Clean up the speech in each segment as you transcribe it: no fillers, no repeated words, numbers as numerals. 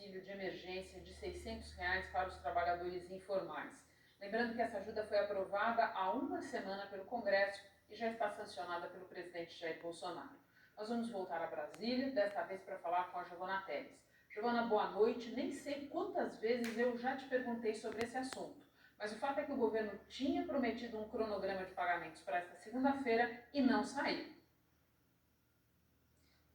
auxílio de emergência de R$ 600 para os trabalhadores informais. Lembrando que essa ajuda foi aprovada há uma semana pelo Congresso e já está sancionada pelo presidente Jair Bolsonaro. Nós vamos voltar a Brasília, desta vez para falar com a Giovana Teles. Giovana, boa noite. Nem sei quantas vezes eu já te perguntei sobre esse assunto, mas o fato é que o governo tinha prometido um cronograma de pagamentos para esta segunda-feira e não saiu.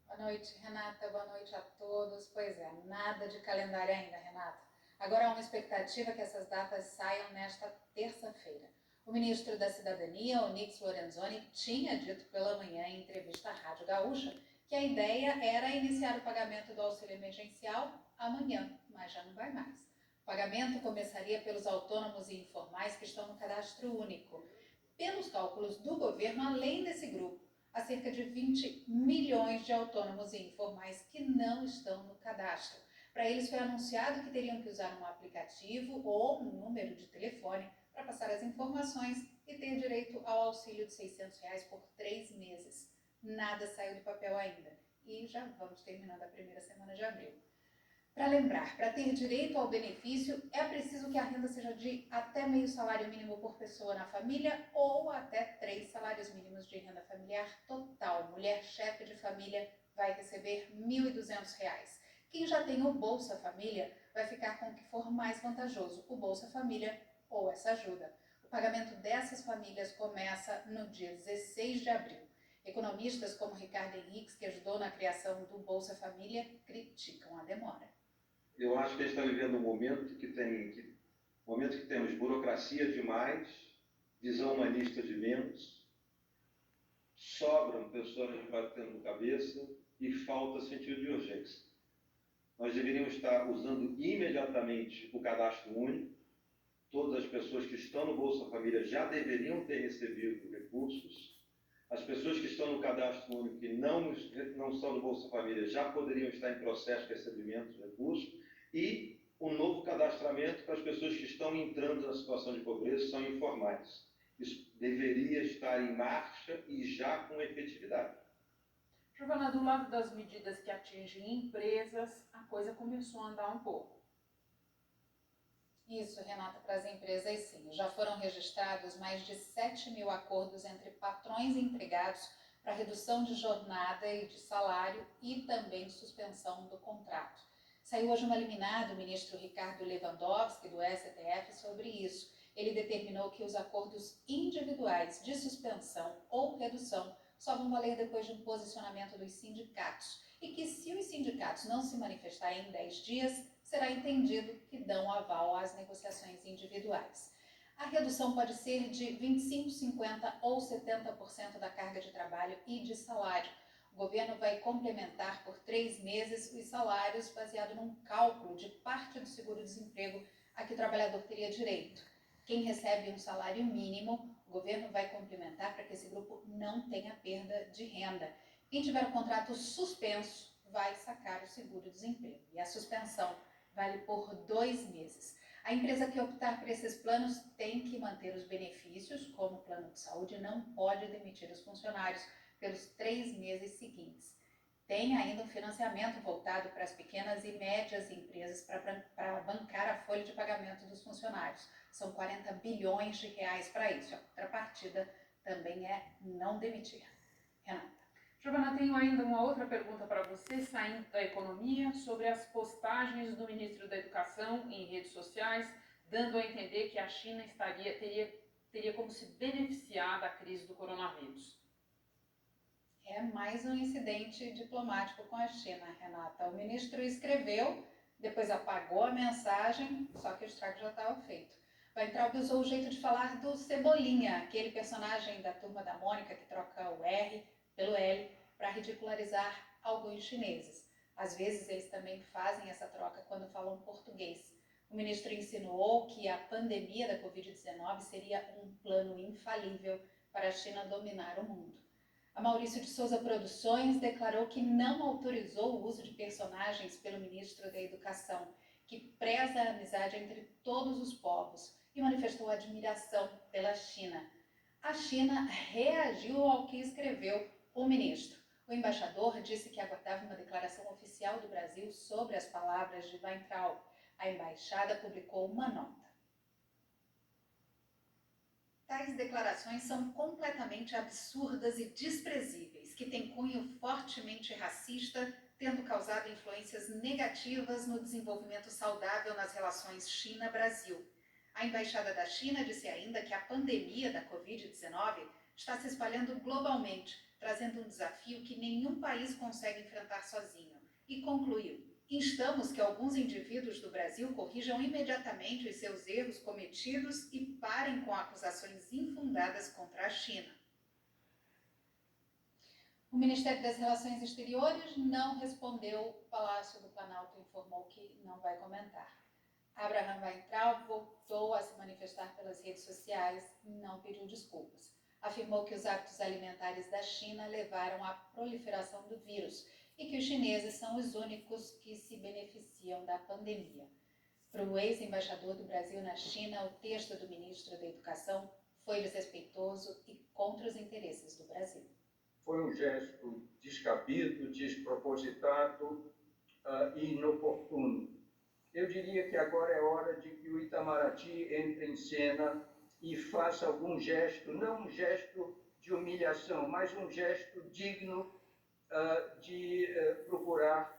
Boa noite, Renata. Boa noite a todos. Pois é, nada de calendário ainda, Renata. Agora há uma expectativa que essas datas saiam nesta terça-feira. O ministro da Cidadania, Onyx Lorenzoni, tinha dito pela manhã em entrevista à Rádio Gaúcha que a ideia era iniciar o pagamento do auxílio emergencial amanhã, mas já não vai mais. O pagamento começaria pelos autônomos e informais que estão no cadastro único. Pelos cálculos do governo, além desse grupo, há cerca de 20 milhões de autônomos e informais que não estão no cadastro. Para eles foi anunciado que teriam que usar um aplicativo ou um número de telefone para passar as informações e ter direito ao auxílio de R$ 600 por 3 meses. Nada saiu do papel ainda e já vamos terminando a primeira semana de abril. Para lembrar, para ter direito ao benefício, é preciso que a renda seja de até meio salário mínimo por pessoa na família ou até 3 salários mínimos de renda familiar total. Mulher chefe de família vai receber R$ 1.200. Quem já tem o Bolsa Família vai ficar com o que for mais vantajoso, o Bolsa Família ou essa ajuda. O pagamento dessas famílias começa no dia 16 de abril. Economistas como Ricardo Henriques, que ajudou na criação do Bolsa Família, criticam a demora. Eu acho que a gente está vivendo um momento que temos burocracia demais, visão humanista de menos, sobram pessoas batendo cabeça e falta sentido de urgência. Nós deveríamos estar usando imediatamente o cadastro único. Todas as pessoas que estão no Bolsa Família já deveriam ter recebido recursos. As pessoas que estão no cadastro único e não estão no Bolsa Família já poderiam estar em processo de recebimento de recursos. E um novo cadastramento para as pessoas que estão entrando na situação de pobreza, são informais. Isso deveria estar em marcha e já com efetividade. Giovana, do lado das medidas que atingem empresas, a coisa começou a andar um pouco. Isso, Renata, para as empresas sim. Já foram registrados mais de 7 mil acordos entre patrões e empregados para redução de jornada e de salário e também suspensão do contrato. Saiu hoje uma liminar do ministro Ricardo Lewandowski, do STF, sobre isso. Ele determinou que os acordos individuais de suspensão ou redução só vão valer depois de um posicionamento dos sindicatos e que, se os sindicatos não se manifestarem em 10 dias, será entendido que dão aval às negociações individuais. A redução pode ser de 25%, 50% ou 70% da carga de trabalho e de salário. O governo vai complementar por 3 meses os salários baseado num cálculo de parte do seguro-desemprego a que o trabalhador teria direito. Quem recebe um salário mínimo, o governo vai complementar para que esse grupo não tenha perda de renda. Quem tiver o contrato suspenso vai sacar o seguro-desemprego. E a suspensão vale por 2 meses. A empresa que optar por esses planos tem que manter os benefícios, como o plano de saúde, não pode demitir os funcionários pelos 3 meses seguintes. Tem ainda um financiamento voltado para as pequenas e médias empresas para bancar a folha de pagamento dos funcionários. São 40 bilhões de reais para isso. A contrapartida também é não demitir. Renata. Giovana, tenho ainda uma outra pergunta para você, saindo da economia, sobre as postagens do ministro da Educação em redes sociais, dando a entender que a China teria como se beneficiar da crise do coronavírus. É mais um incidente diplomático com a China, Renata. O ministro escreveu, depois apagou a mensagem, só que o estrago já estava feito. Weintraub usou o jeito de falar do Cebolinha, aquele personagem da Turma da Mônica que troca o R pelo L para ridicularizar alguns chineses. Às vezes eles também fazem essa troca quando falam português. O ministro insinuou que a pandemia da Covid-19 seria um plano infalível para a China dominar o mundo. A Maurício de Souza Produções declarou que não autorizou o uso de personagens pelo ministro da Educação, que preza a amizade entre todos os povos e manifestou admiração pela China. A China reagiu ao que escreveu o ministro. O embaixador disse que aguardava uma declaração oficial do Brasil sobre as palavras de Weintraub. A embaixada publicou uma nota. Tais declarações são completamente absurdas e desprezíveis, que têm cunho fortemente racista, tendo causado influências negativas no desenvolvimento saudável nas relações China-Brasil. A Embaixada da China disse ainda que a pandemia da Covid-19 está se espalhando globalmente, trazendo um desafio que nenhum país consegue enfrentar sozinho, e concluiu: instamos que alguns indivíduos do Brasil corrijam imediatamente os seus erros cometidos e parem com acusações infundadas contra a China. O Ministério das Relações Exteriores não respondeu. O Palácio do Planalto informou que não vai comentar. Abraham Weintraub voltou a se manifestar pelas redes sociais e não pediu desculpas. Afirmou que os hábitos alimentares da China levaram à proliferação do vírus e que os chineses são os únicos que se beneficiam da pandemia. Para o ex-embaixador do Brasil na China, o texto do ministro da Educação foi desrespeitoso e contra os interesses do Brasil. Foi um gesto descabido, despropositado e inoportuno. Eu diria que agora é hora de que o Itamaraty entre em cena e faça algum gesto, não um gesto de humilhação, mas um gesto digno de procurar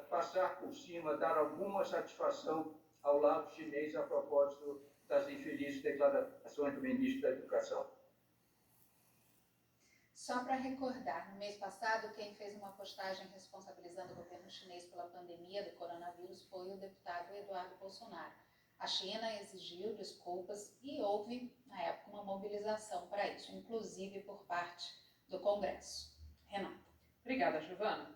passar por cima, dar alguma satisfação ao lado chinês a propósito das infelizes declarações do ministro da Educação. Só para recordar, no mês passado, quem fez uma postagem responsabilizando o governo chinês pela pandemia do coronavírus foi o deputado Eduardo Bolsonaro. A China exigiu desculpas e houve, na época, uma mobilização para isso, inclusive por parte do Congresso. Renata. Obrigada, Giovana.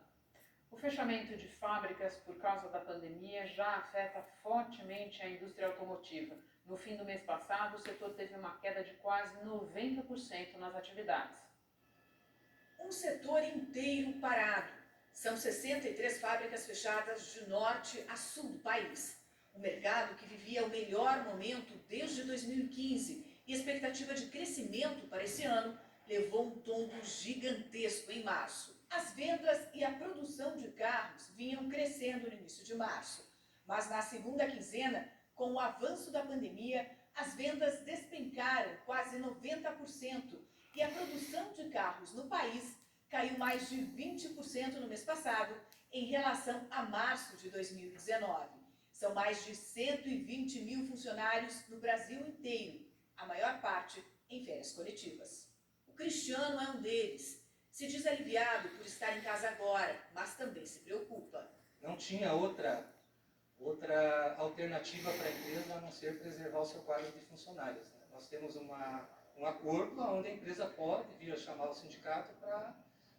O fechamento de fábricas por causa da pandemia já afeta fortemente a indústria automotiva. No fim do mês passado, o setor teve uma queda de quase 90% nas atividades. Um setor inteiro parado. São 63 fábricas fechadas de norte a sul do país. O mercado que vivia o melhor momento desde 2015 e expectativa de crescimento para esse ano levou um tombo gigantesco em março. As vendas e a produção de carros vinham crescendo no início de março, mas na segunda quinzena, com o avanço da pandemia, as vendas despencaram quase 90% e a produção de carros no país caiu mais de 20% no mês passado em relação a março de 2019. São mais de 120 mil funcionários no Brasil inteiro, a maior parte em férias coletivas. O Cristiano é um deles. Se diz aliviado por estar em casa agora, mas também se preocupa. Não tinha outra alternativa para a empresa a não ser preservar o seu quadro de funcionários. Né? Nós temos um acordo onde a empresa pode vir a chamar o sindicato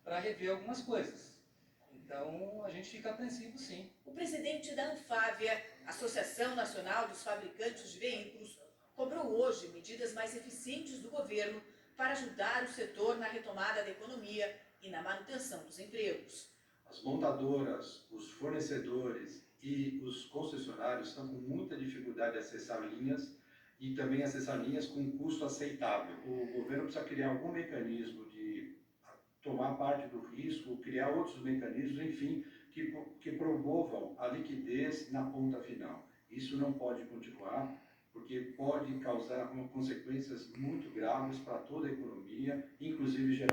para rever algumas coisas. Então, a gente fica apreensivo, sim. O presidente da Anfávia, Associação Nacional dos Fabricantes de Veículos, cobrou hoje medidas mais eficientes do governo para ajudar o setor na retomada da economia e na manutenção dos empregos. As montadoras, os fornecedores e os concessionários estão com muita dificuldade de acessar linhas e também acessar linhas com custo aceitável. O governo precisa criar algum mecanismo de tomar parte do risco, criar outros mecanismos, enfim, que promovam a liquidez na ponta final. Isso não pode continuar, porque pode causar consequências muito graves para toda a economia, inclusive geração